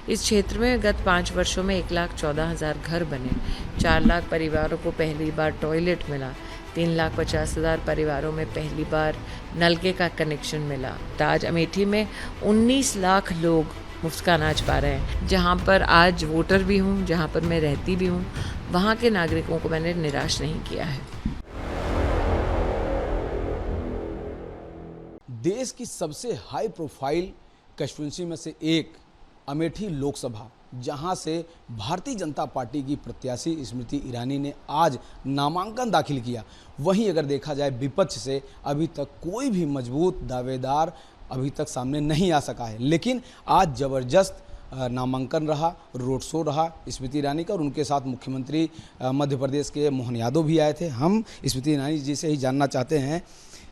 इस क्षेत्र में गत 5 वर्षों में 1,14,000 घर बने, 4 लाख परिवारों को पहली बार टॉयलेट मिला, 3,50,000 परिवारों में पहली बार नलके का कनेक्शन मिला। आज अमेठी में 19 लाख लोग मुफ्त का अनाज पा रहे हैं। जहाँ पर आज वोटर भी हूँ, जहाँ पर मैं रहती भी हूँ, वहाँ के नागरिकों को मैंने निराश नहीं किया है। देश की सबसे हाई प्रोफाइल कंस्टिट्यूंसी में से एक अमेठी लोकसभा, जहां से भारतीय जनता पार्टी की प्रत्याशी स्मृति ईरानी ने आज नामांकन दाखिल किया। वहीं अगर देखा जाए विपक्ष से अभी तक कोई भी मजबूत दावेदार अभी तक सामने नहीं आ सका है, लेकिन आज ज़बरदस्त नामांकन रहा, रोड शो रहा स्मृति ईरानी का, और उनके साथ मुख्यमंत्री मध्य प्रदेश के मोहन यादव भी आए थे। हम स्मृति ईरानी जी से ही जानना चाहते हैं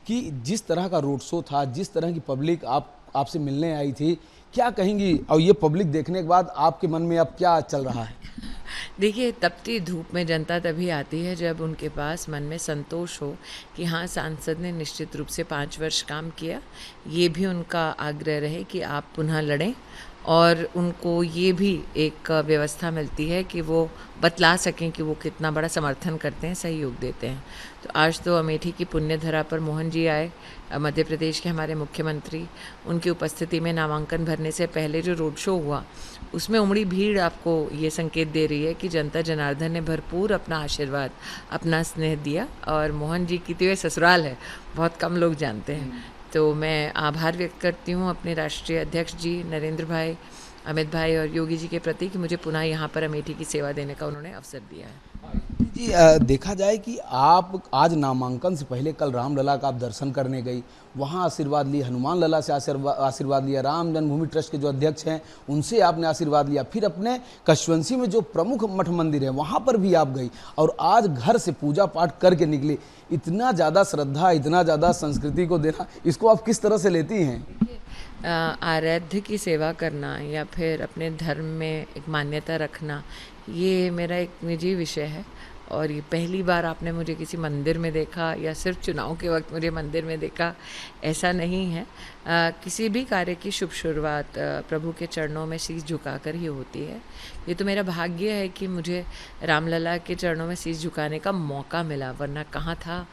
कि जिस तरह का रोड शो था, जिस तरह की पब्लिक आपसे मिलने आई थी, क्या कहेंगी? और ये पब्लिक देखने के बाद आपके मन में अब क्या चल रहा है? देखिए, तपती धूप में जनता तभी आती है जब उनके पास मन में संतोष हो कि हाँ, सांसद ने निश्चित रूप से 5 वर्ष काम किया। ये भी उनका आग्रह रहे कि आप पुनः लड़ें, और उनको ये भी एक व्यवस्था मिलती है कि वो बतला सकें कि वो कितना बड़ा समर्थन करते हैं, सहयोग देते हैं। तो आज तो अमेठी की पुण्य धरा पर मोहन जी आए, मध्य प्रदेश के हमारे मुख्यमंत्री, उनकी उपस्थिति में नामांकन भरने से पहले जो रोड शो हुआ, उसमें उमड़ी भीड़ आपको ये संकेत दे रही है कि जनता जनार्दन ने भरपूर अपना आशीर्वाद, अपना स्नेह दिया। और मोहन जी की तो ये ससुराल है, बहुत कम लोग जानते हैं। तो मैं आभार व्यक्त करती हूँ अपने राष्ट्रीय अध्यक्ष जी नरेंद्र भाई, अमित भाई और योगी जी के प्रति कि मुझे पुनः यहाँ पर अमेठी की सेवा देने का उन्होंने अवसर दिया है। जी, देखा जाए कि आप आज नामांकन से पहले कल रामलला का आप दर्शन करने गई, वहाँ आशीर्वाद लिया, हनुमान लला से आशीर्वाद लिया, राम जन्मभूमि ट्रस्ट के जो अध्यक्ष हैं उनसे आपने आशीर्वाद लिया, फिर अपने कंस्टिट्यूंसी में जो प्रमुख मठ मंदिर है वहाँ पर भी आप गई, और आज घर से पूजा पाठ करके निकली। इतना ज़्यादा श्रद्धा, इतना ज़्यादा संस्कृति को देना, इसको आप किस तरह से लेती हैं? आराध्य की सेवा करना या फिर अपने धर्म में एक मान्यता रखना, ये मेरा एक निजी विषय है। और ये पहली बार आपने मुझे किसी मंदिर में देखा या सिर्फ चुनाव के वक्त मुझे मंदिर में देखा, ऐसा नहीं है। किसी भी कार्य की शुभ शुरुआत प्रभु के चरणों में शीश झुकाकर ही होती है। ये तो मेरा भाग्य है कि मुझे रामलला के चरणों में शीश झुकाने का मौका मिला, वरना कहाँ था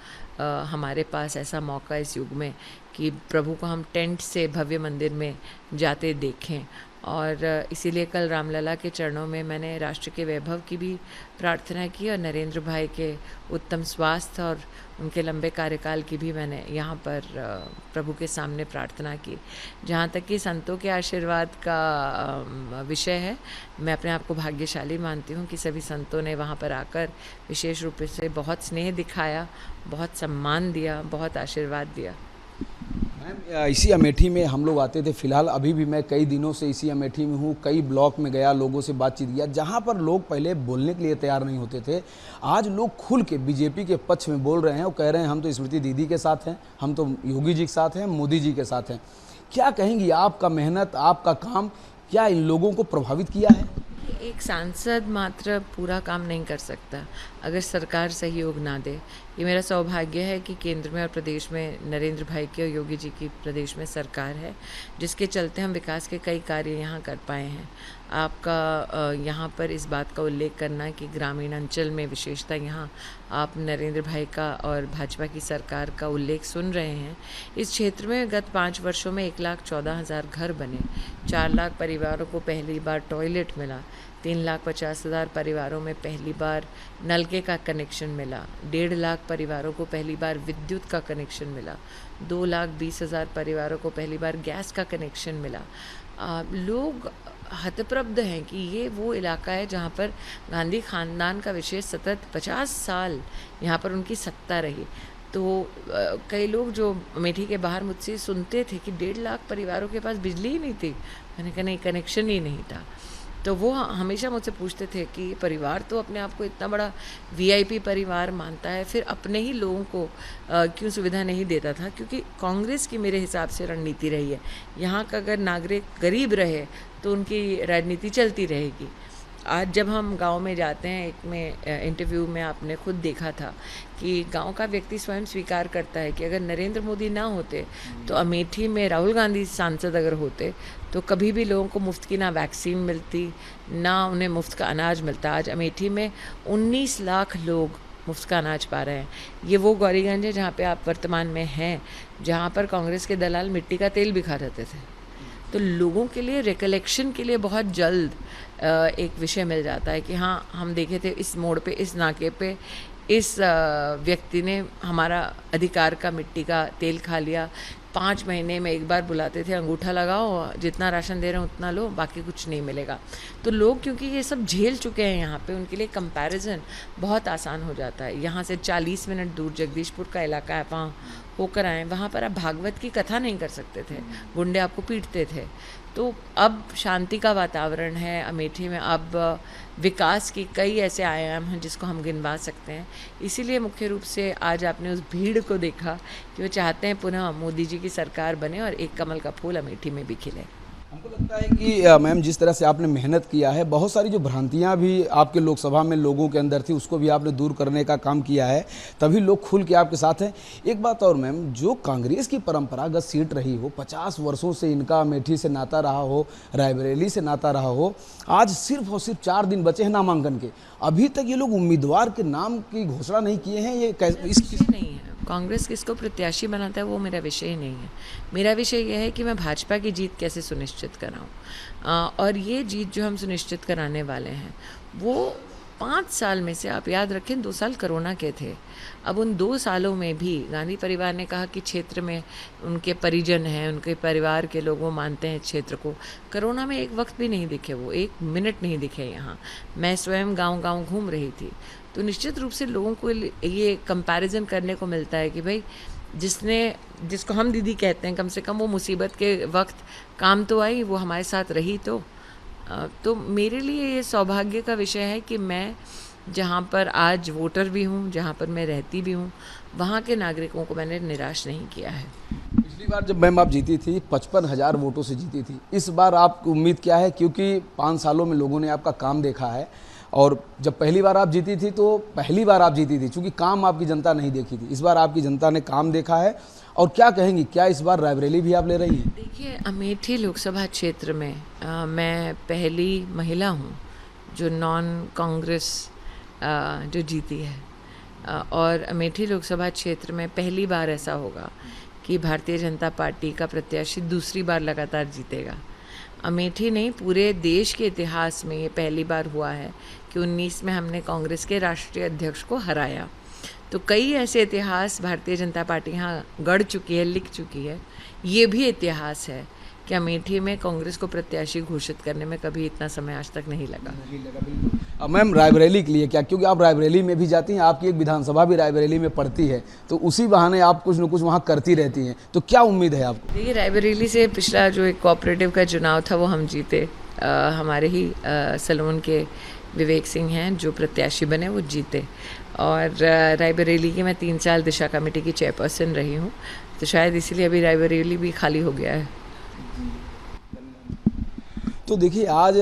हमारे पास ऐसा मौका इस युग में कि प्रभु को हम टेंट से भव्य मंदिर में जाते देखें। और इसीलिए कल रामलला के चरणों में मैंने राष्ट्र के वैभव की भी प्रार्थना की, और नरेंद्र भाई के उत्तम स्वास्थ्य और उनके लंबे कार्यकाल की भी मैंने यहाँ पर प्रभु के सामने प्रार्थना की। जहाँ तक कि संतों के आशीर्वाद का विषय है, मैं अपने आप को भाग्यशाली मानती हूँ कि सभी संतों ने वहाँ पर आकर विशेष रूप से बहुत स्नेह दिखाया, बहुत सम्मान दिया, बहुत आशीर्वाद दिया। मैम, इसी अमेठी में हम लोग आते थे, फिलहाल अभी भी मैं कई दिनों से इसी अमेठी में हूँ, कई ब्लॉक में गया, लोगों से बातचीत किया, जहाँ पर लोग पहले बोलने के लिए तैयार नहीं होते थे, आज लोग खुल के बीजेपी के पक्ष में बोल रहे हैं और कह रहे हैं हम तो स्मृति दीदी के साथ हैं, हम तो योगी जी के साथ हैं, मोदी जी के साथ हैं। क्या कहेंगी, आपका मेहनत, आपका काम क्या इन लोगों को प्रभावित किया है? एक सांसद मात्र पूरा काम नहीं कर सकता अगर सरकार सहयोग ना दे। ये मेरा सौभाग्य है कि केंद्र में और प्रदेश में नरेंद्र भाई की और योगी जी की प्रदेश में सरकार है, जिसके चलते हम विकास के कई कार्य यहाँ कर पाए हैं। आपका यहाँ पर इस बात का उल्लेख करना कि ग्रामीण अंचल में विशेषता यहाँ आप नरेंद्र भाई का और भाजपा की सरकार का उल्लेख सुन रहे हैं। इस क्षेत्र में गत 5 वर्षों में 1,14,000 घर बने, 4 लाख परिवारों को पहली बार टॉयलेट मिला, 3,50,000 परिवारों में पहली बार नलके का कनेक्शन मिला, 1.5 लाख परिवारों को पहली बार विद्युत का कनेक्शन मिला, 2,20,000 परिवारों को पहली बार गैस का कनेक्शन मिला। लोग हतप्रब्ध हैं कि ये वो इलाका है जहाँ पर गांधी खानदान का विशेष सतत 50 साल यहाँ पर उनकी सत्ता रही। तो कई लोग जो अमेठी के बाहर मुझसे सुनते थे कि 1.5 लाख परिवारों के पास बिजली ही नहीं थी, मैंने कहा नहीं, कनेक्शन ही नहीं था। तो वो हमेशा मुझसे पूछते थे कि परिवार तो अपने आप को इतना बड़ा वीआईपी परिवार मानता है, फिर अपने ही लोगों को क्यों सुविधा नहीं देता था? क्योंकि कांग्रेस की मेरे हिसाब से रणनीति रही है, यहाँ का अगर नागरिक गरीब रहे तो उनकी राजनीति चलती रहेगी। आज जब हम गांव में जाते हैं, एक में इंटरव्यू में आपने खुद देखा था कि गांव का व्यक्ति स्वयं स्वीकार करता है कि अगर नरेंद्र मोदी ना होते तो अमेठी में राहुल गांधी सांसद अगर होते तो कभी भी लोगों को मुफ्त की ना वैक्सीन मिलती, ना उन्हें मुफ्त का अनाज मिलता। आज अमेठी में 19 लाख लोग मुफ्त का अनाज पा रहे हैं। ये वो गौरीगंज है जहाँ पे आप वर्तमान में हैं, जहाँ पर कांग्रेस के दलाल मिट्टी का तेल भी खा रहते थे। तो लोगों के लिए रिकलेक्शन के लिए बहुत जल्द एक विषय मिल जाता है कि हाँ, हम देखे थे इस मोड़ पे, इस नाके पे इस व्यक्ति ने हमारा अधिकार का मिट्टी का तेल खा लिया। 5 महीने में एक बार बुलाते थे, अंगूठा लगाओ, जितना राशन दे रहे हैं उतना लो, बाकी कुछ नहीं मिलेगा। तो लोग क्योंकि ये सब झेल चुके हैं यहाँ पे, उनके लिए कंपैरिजन बहुत आसान हो जाता है। यहाँ से 40 मिनट दूर जगदीशपुर का इलाका है, वहाँ होकर आए, वहाँ पर आप भागवत की कथा नहीं कर सकते थे, गुंडे आपको पीटते थे। तो अब शांति का वातावरण है अमेठी में। अब विकास की कई ऐसे आयाम हैं जिसको हम गिनवा सकते हैं। इसीलिए मुख्य रूप से आज आपने उस भीड़ को देखा कि वो चाहते हैं पुनः मोदी जी की सरकार बने और एक कमल का फूल अमेठी में भी खिले। हमको लगता है कि मैम, जिस तरह से आपने मेहनत किया है, बहुत सारी जो भ्रांतियां भी आपके लोकसभा में लोगों के अंदर थी, उसको भी आपने दूर करने का काम किया है, तभी लोग खुल के आपके साथ हैं। एक बात और मैम, जो कांग्रेस की परंपरागत सीट रही हो, 50 वर्षों से इनका अमेठी से नाता रहा हो, रायबरेली से नाता रहा हो, आज सिर्फ और सिर्फ 4 दिन बचे हैं नामांकन के, अभी तक ये लोग उम्मीदवार के नाम की घोषणा नहीं किए हैं। ये नहीं है, कांग्रेस किसको प्रत्याशी बनाता है वो मेरा विषय ही नहीं है। मेरा विषय यह है कि मैं भाजपा की जीत कैसे सुनिश्चित कराऊं। और ये जीत जो हम सुनिश्चित कराने वाले हैं वो 5 साल में से, आप याद रखें, 2 साल कोरोना के थे। अब उन 2 सालों में भी गांधी परिवार ने कहा कि क्षेत्र में उनके परिजन हैं, उनके परिवार के लोग वो मानते हैं क्षेत्र को। कोरोना में एक वक्त भी नहीं दिखे, वो 1 मिनट नहीं दिखे यहाँ। मैं स्वयं गांव-गांव घूम रही थी। तो निश्चित रूप से लोगों को ये कंपैरिजन करने को मिलता है कि भाई जिसको हम दीदी कहते हैं, कम से कम वो मुसीबत के वक्त काम तो आई, वो हमारे साथ रही। तो मेरे लिए ये सौभाग्य का विषय है कि मैं जहाँ पर आज वोटर भी हूँ, जहाँ पर मैं रहती भी हूँ, वहाँ के नागरिकों को मैंने निराश नहीं किया है। पिछली बार जब मैम आप जीती थी 55,000 वोटों से जीती थी, इस बार आपकी उम्मीद क्या है? क्योंकि 5 सालों में लोगों ने आपका काम देखा है, और जब पहली बार आप जीती थी तो पहली बार आप जीती थी चूँकि काम आपकी जनता नहीं देखी थी, इस बार आपकी जनता ने काम देखा है। और क्या कहेंगी, क्या इस बार रायबरेली भी आप ले रही हैं? देखिए, अमेठी लोकसभा क्षेत्र में मैं पहली महिला हूँ जो नॉन कांग्रेस जो जीती है। और अमेठी लोकसभा क्षेत्र में पहली बार ऐसा होगा कि भारतीय जनता पार्टी का प्रत्याशी दूसरी बार लगातार जीतेगा। अमेठी नहीं, पूरे देश के इतिहास में ये पहली बार हुआ है कि 19 में हमने कांग्रेस के राष्ट्रीय अध्यक्ष को हराया। तो कई ऐसे इतिहास भारतीय जनता पार्टी यहाँ गढ़ चुकी है, लिख चुकी है। ये भी इतिहास है कि अमेठी में कांग्रेस को प्रत्याशी घोषित करने में कभी इतना समय आज तक नहीं लगा। मैम, रायबरेली के लिए क्या, क्योंकि आप रायबरेली में भी जाती हैं, आपकी एक विधानसभा भी रायबरेली में पड़ती है, तो उसी बहाने आप कुछ न कुछ वहाँ करती रहती हैं, तो क्या उम्मीद है आपको? देखिए, रायबरेली से पिछला जो एक कोऑपरेटिव का चुनाव था वो हम जीते। हमारे ही सलोन के विवेक सिंह हैं जो प्रत्याशी बने, वो जीते। और रायबरेली की मैं 3 साल दिशा कमेटी की चेयरपर्सन रही हूँ, तो शायद इसीलिए अभी रायबरेली भी खाली हो गया है। तो देखिए, आज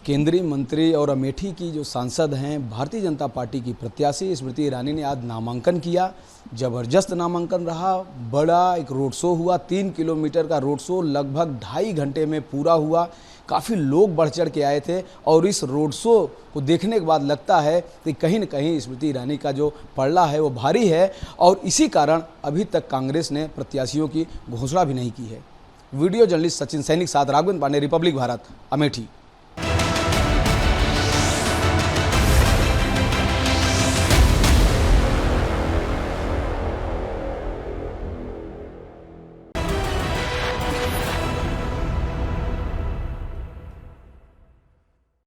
केंद्रीय मंत्री और अमेठी की जो सांसद हैं, भारतीय जनता पार्टी की प्रत्याशी स्मृति ईरानी ने आज नामांकन किया। ज़बरदस्त नामांकन रहा, बड़ा एक रोड शो हुआ, 3 किलोमीटर का रोड शो लगभग 2.5 घंटे में पूरा हुआ। काफ़ी लोग बढ़ चढ़ के आए थे, और इस रोड शो को देखने के बाद लगता है कि कहीं न कहीं स्मृति ईरानी का जो पलड़ा है वो भारी है, और इसी कारण अभी तक कांग्रेस ने प्रत्याशियों की घोषणा भी नहीं की है। वीडियो जर्नलिस्ट सचिन सैनिक साथ राघवेंद्र पांडे, रिपब्लिक भारत, अमेठी।